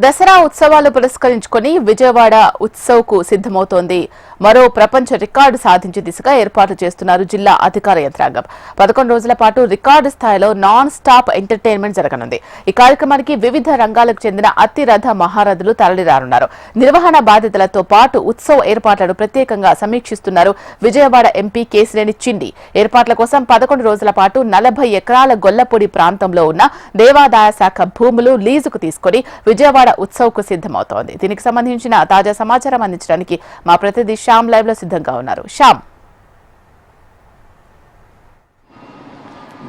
దసరా ఉత్సవాలు పురస్కరించుకొని విజయవాడ ఉత్సవ్కు సిద్ధమవుతోంది. మరో ప్రపంచ రికార్డు సాధించే దిశగా ఏర్పాట్లు చేస్తున్నారు జిల్లా అధికార యంత్రాంగం. 11 రోజుల పాటు రికార్డు స్థాయిలో నాన్ స్టాప్ ఎంటర్టైన్మెంట్ జరగనుంది. ఈ కార్యక్రమానికి వివిధ రంగాలకు చెందిన అతిరథ మహారథులు తరలిరానున్నారు. నిర్వహణ బాధ్యతలతో పాటు ఉత్సవ్ ఏర్పాట్లను ప్రత్యేకంగా సమీక్షిస్తున్నారు విజయవాడ ఎంపీ కేశినేని చిన్ని. ఏర్పాట్ల కోసం 11 రోజుల పాటు 40 ఎకరాల గొల్లపూడి ప్రాంతంలో ఉన్న దేవాదాయ శాఖ భూములు లీజుకు తీసుకుని విజయవాడ ఉత్సవ్కు సిద్ధమవుతోంది. దీనికి సంబంధించిన తాజా సమాచారం అందించడానికి మా ప్రతినిధి శ్యామ్ లైవ్ లో సిద్ధంగా ఉన్నారు. Shyam,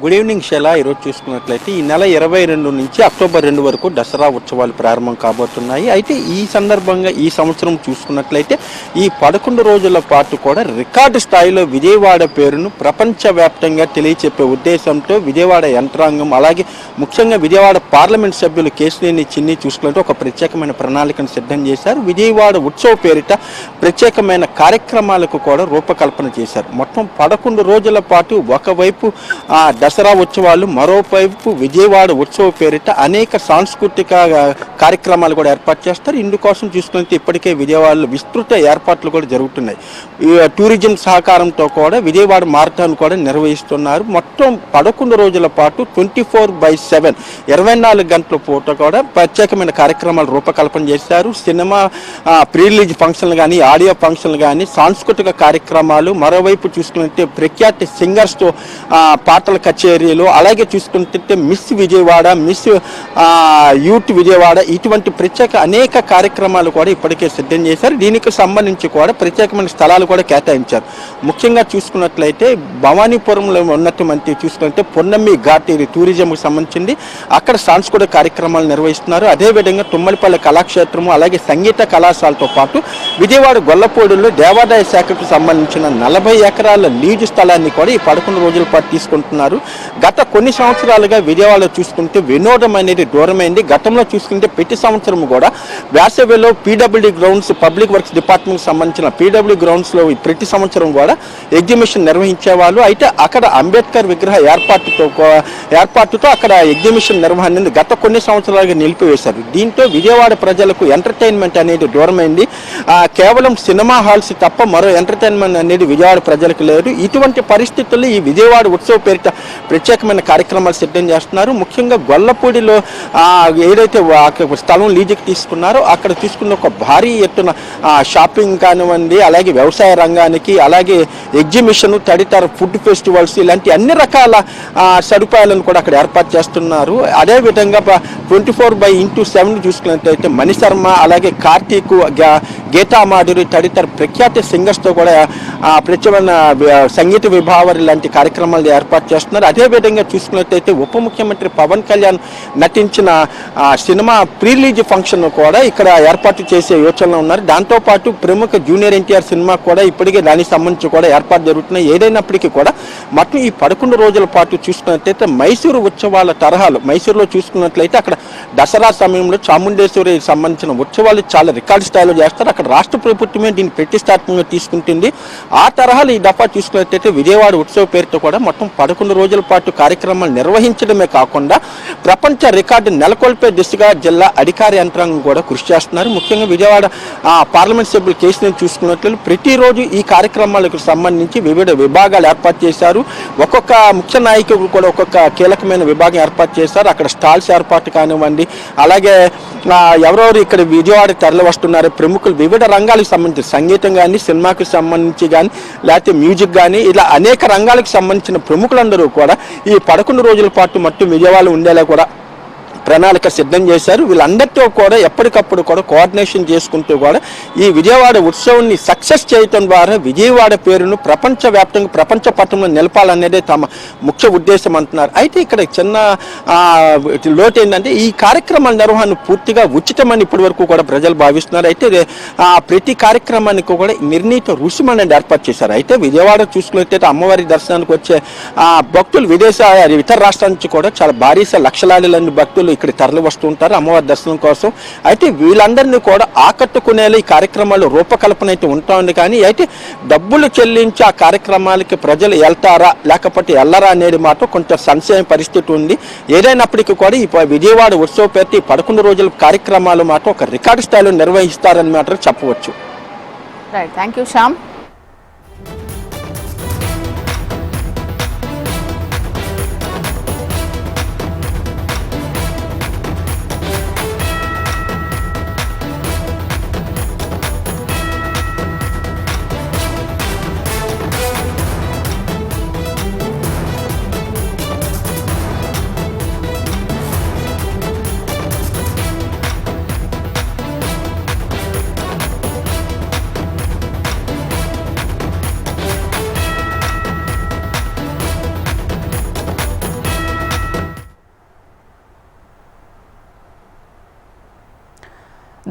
good evening Shaila. ఈరోజు చూసుకున్నట్లయితే ఈ నెల 22 నుంచి అక్టోబర్ 2 వరకు దసరా ఉత్సవాలు ప్రారంభం కాబోతున్నాయి. అయితే ఈ సందర్భంగా ఈ సంవత్సరం చూసుకున్నట్లయితే ఈ 11 రోజుల పాటు కూడా రికార్డు స్థాయిలో విజయవాడ పేరును ప్రపంచవ్యాప్తంగా తెలియచెప్పే ఉద్దేశంతో విజయవాడ యంత్రాంగం అలాగే ముఖ్యంగా విజయవాడ పార్లమెంట్ సభ్యులు కేశినేని చిన్ని చూసుకుంటే ఒక ప్రత్యేకమైన ప్రణాళికను సిద్ధం చేశారు. విజయవాడ ఉత్సవ్ పేరిట ప్రత్యేకమైన కార్యక్రమాలకు కూడా రూపకల్పన చేశారు. మొత్తం 11 రోజుల పాటు ఒకవైపు దసరా ఉత్సవాలు, మరోవైపు విజయవాడ ఉత్సవ పేరిట అనేక సాంస్కృతిక కార్యక్రమాలు కూడా ఏర్పాటు చేస్తారు. ఇందుకోసం చూసుకుంటే ఇప్పటికే విజయవాడలో విస్తృత ఏర్పాట్లు కూడా జరుగుతున్నాయి. టూరిజం సహకారంతో కూడా విజయవాడ మారథాన్ కూడా నిర్వహిస్తున్నారు. మొత్తం 11 రోజుల పాటు 24/7 24 గంటల పూట కూడా ప్రత్యేకమైన కార్యక్రమాలు రూపకల్పన చేశారు. సినిమా ప్రీ రిలీజ్ ఫంక్షన్లు కానీ, ఆడియో ఫంక్షన్లు కానీ, సాంస్కృతిక కార్యక్రమాలు, మరోవైపు చూసుకుంటే ప్రఖ్యాతి సింగర్స్తో పాటల కచేరీలు, అలాగే చూసుకుంటే miss Vijayawada, miss youth Vijayawada, ఇటువంటి ప్రత్యేక అనేక కార్యక్రమాలు కూడా ఇప్పటికే సిద్ధం చేశారు. దీనికి సంబంధించి కూడా ప్రత్యేకమైన స్థలాలు కూడా కేటాయించారు. ముఖ్యంగా చూసుకున్నట్లయితే భవానీపురంలో ఉన్నటువంటి చూసుకుంటే పొన్నమ్మి ఘాట్ టూరిజంకి సంబంధించింది. అక్కడ సాంస్కృతిక కార్యక్రమాలు నిర్వహిస్తున్నారు. అదేవిధంగా తుమ్మలపల్లి కళాక్షేత్రము, అలాగే సంగీత కళాశాలతో పాటు విజయవాడ గొల్లపూడిలో దేవాదాయ శాఖకు సంబంధించిన 40 ఎకరాల లీజు స్థలాన్ని కూడా ఈ 11 రోజుల పాటు తీసుకుంటున్నారు. గత కొన్ని సంవత్సరాలుగా విజయవాడలో చూసుకుంటే వినోదం అనేది దూరమైంది. గతంలో చూసుకుంటే ప్రతి సంవత్సరం కూడా వేసవిలో పీడబ్ల్యూడీ గ్రౌండ్స్, పబ్లిక్ వర్క్స్ డిపార్ట్మెంట్కి సంబంధించిన పీడబ్ల్యూ గ్రౌండ్స్లో ప్రతి సంవత్సరం కూడా ఎగ్జిబిషన్ నిర్వహించేవాళ్ళు. అయితే అక్కడ అంబేద్కర్ విగ్రహ ఏర్పాటుతో అక్కడ ఎగ్జిబిషన్ నిర్వహణ గత కొన్ని సంవత్సరాలుగా నిలిపివేశారు. దీంతో విజయవాడ ప్రజలకు ఎంటర్టైన్మెంట్ అనేది దూరమైంది. కేవలం సినిమా హాల్స్ తప్ప మరో ఎంటర్టైన్మెంట్ అనేది విజయవాడ ప్రజలకు లేదు. ఇటువంటి పరిస్థితుల్లో ఈ విజయవాడ ఉత్సవ పేరిట ప్రత్యేకమైన కార్యక్రమాలు సిద్ధం చేస్తున్నారు. ముఖ్యంగా గొల్లపూడిలో ఏదైతే స్థలం లీజుకి తీసుకున్నారో అక్కడ తీసుకున్న ఒక భారీ ఎత్తున షాపింగ్ కానివ్వండి, అలాగే వ్యవసాయ రంగానికి, అలాగే ఎగ్జిబిషన్, తదితర ఫుడ్ ఫెస్టివల్స్, ఇలాంటి అన్ని రకాల సదుపాయాలను కూడా అక్కడ ఏర్పాటు చేస్తున్నారు. అదేవిధంగా 24/7 చూసుకున్నట్లయితే మణిశర్మ, అలాగే కార్తీక్, గీతా మాధురి, తదితర ప్రఖ్యాత సింగర్స్తో కూడా ప్రత్యేకమైన సంగీత విభావరి లాంటి కార్యక్రమాలు ఏర్పాటు చేస్తున్నారు. అదేవిధంగా చూసుకున్నట్లయితే ఉప ముఖ్యమంత్రి పవన్ కళ్యాణ్ నటించిన సినిమా ప్రీ రిలీజ్ ఫంక్షన్ కూడా ఇక్కడ ఏర్పాటు చేసే యోచనలో ఉన్నారు. దాంతోపాటు ప్రముఖ జూనియర్ ఎన్టీఆర్ సినిమా కూడా ఇప్పటికే దానికి సంబంధించి కూడా ఏర్పాటు జరుగుతున్నాయి. ఏదైనప్పటికీ కూడా మొత్తం ఈ 11 రోజుల పాటు చూసుకున్నట్లయితే మైసూరు ఉత్సవాల తరహాలు, మైసూరులో చూసుకున్నట్లయితే అక్కడ దసరా సమయంలో చాముండేశ్వరి సంబంధించిన ఉత్సవాలు చాలా రికార్డు స్థాయిలో చేస్తారు. అక్కడ రాష్ట్ర ప్రభుత్వమే దీన్ని ప్రతిష్టాత్మకంగా తీసుకుంటుంది. ఆ తరహాలు ఈ దఫా చూసుకున్నట్లయితే విజయవాడ ఉత్సవ పేరుతో కూడా మొత్తం 11 రోజుల పాటు కార్యక్రమాలు నిర్వహించడమే కాకుండా ప్రపంచ రికార్డు నెలకొల్పే దిశగా జిల్లా అధికార యంత్రాంగం కూడా కృషి చేస్తున్నారు. ముఖ్యంగా విజయవాడ పార్లమెంట్ సభ్యులు కేసుని చూసుకున్నట్లు ప్రతిరోజు ఈ కార్యక్రమాలకు సంబంధించి వివిధ విభాగాలు ఏర్పాటు చేశారు. ఒక్కొక్క ముఖ్య నాయకులు కూడా ఒక్కొక్క కీలకమైన విభాగం ఏర్పాటు చేశారు. అక్కడ స్టాల్స్ ఏర్పాటు కానివ్వండి, అలాగే ఎవరెవరు ఇక్కడ విజయవాడ తరలి వస్తున్నారు ప్రముఖులు, వివిధ రంగాలకు సంబంధించి సంగీతం కానీ, సినిమాకి సంబంధించి కానీ, లేకపోతే మ్యూజిక్ కానీ, ఇలా అనేక రంగాలకు సంబంధించిన ప్రముఖులందరూ కూడా ఈ 11 రోజుల పాటు మొత్తం విజయవాడలో ఉండేలా కూడా ప్రణాళిక సిద్ధం చేశారు. వీళ్ళందరితో కూడా ఎప్పటికప్పుడు కూడా కోఆర్డినేషన్ చేసుకుంటూ కూడా ఈ విజయవాడ ఉత్సవాన్ని సక్సెస్ చేయటం ద్వారా విజయవాడ పేరును ప్రపంచవ్యాప్తంగా ప్రపంచ పట్టణంలో నిలపాలనేదే తమ ముఖ్య ఉద్దేశం అంటున్నారు. అయితే ఇక్కడ చిన్న లోటు ఏంటంటే ఈ కార్యక్రమాల నిర్వహణ పూర్తిగా ఉచితమని ఇప్పటి వరకు కూడా ప్రజలు భావిస్తున్నారు. అయితే ప్రతి కార్యక్రమానికి కూడా నిర్ణీత రుసుము అనేది ఏర్పాటు చేశారు. అయితే విజయవాడ చూసుకున్నట్లయితే అమ్మవారి దర్శనానికి వచ్చే భక్తులు ఇతర రాష్ట్రాల నుంచి కూడా చాలా భారీ లక్షలాది భక్తులు ఇక్కడ తరలి వస్తుంటారు అమ్మవారి దర్శనం కోసం. అయితే వీళ్ళందరినీ కూడా ఆకట్టుకునేలా ఈ కార్యక్రమాలు రూపకల్పన అయితే ఉంటుంది. కానీ అయితే డబ్బులు చెల్లించి ఆ కార్యక్రమాలకి ప్రజలు వెళ్తారా లేకపోతే వెళ్ళరా అనేది మాత్రం కొంచెం సంశయం పరిస్థితి ఉంది. ఏదైనప్పటికీ కూడా ఈ విజయవాడ ఉత్సవ పేరుతో 11 రోజుల కార్యక్రమాలు మాత్రం ఒక రికార్డు స్థాయిలో నిర్వహిస్తారని మాత్రం చెప్పవచ్చు. Right, thank you Shyam.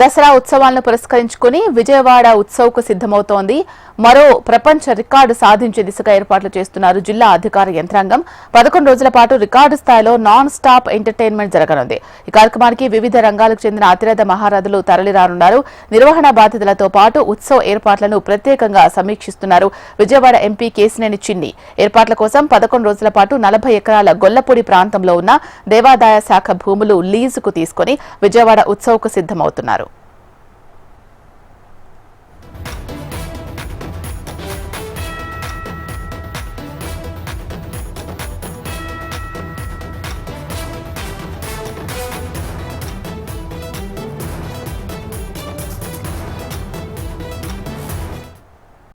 Dasara ఉత్సవాలను పురస్కరించుకుని విజయవాడ ఉత్సవ్కు సిద్ధమవుతోంది. మరో ప్రపంచ రికార్డు సాధించే దిశగా ఏర్పాట్లు చేస్తున్నారు జిల్లా అధికార యంత్రాంగం. 11 రోజుల పాటు రికార్డు స్థాయిలో నాన్ స్టాప్ ఎంటర్టైన్మెంట్ జరగనుంది. ఈ కార్యక్రమానికి వివిధ రంగాలకు చెందిన అతిరథ మహారథులు తరలిరానున్నారు. నిర్వహణ బాధ్యతలతో పాటు ఉత్సవ ఏర్పాట్లను ప్రత్యేకంగా సమీక్షిస్తున్నారు విజయవాడ ఎంపీ కేశినేని చిన్ని. ఏర్పాట్ల కోసం 11 రోజుల పాటు 40 ఎకరాల గొల్లపూడి ప్రాంతంలో ఉన్న దేవాదాయ శాఖ భూములు లీజుకు తీసుకుని విజయవాడ ఉత్సవ్కు సిద్ధమవుతున్నారు.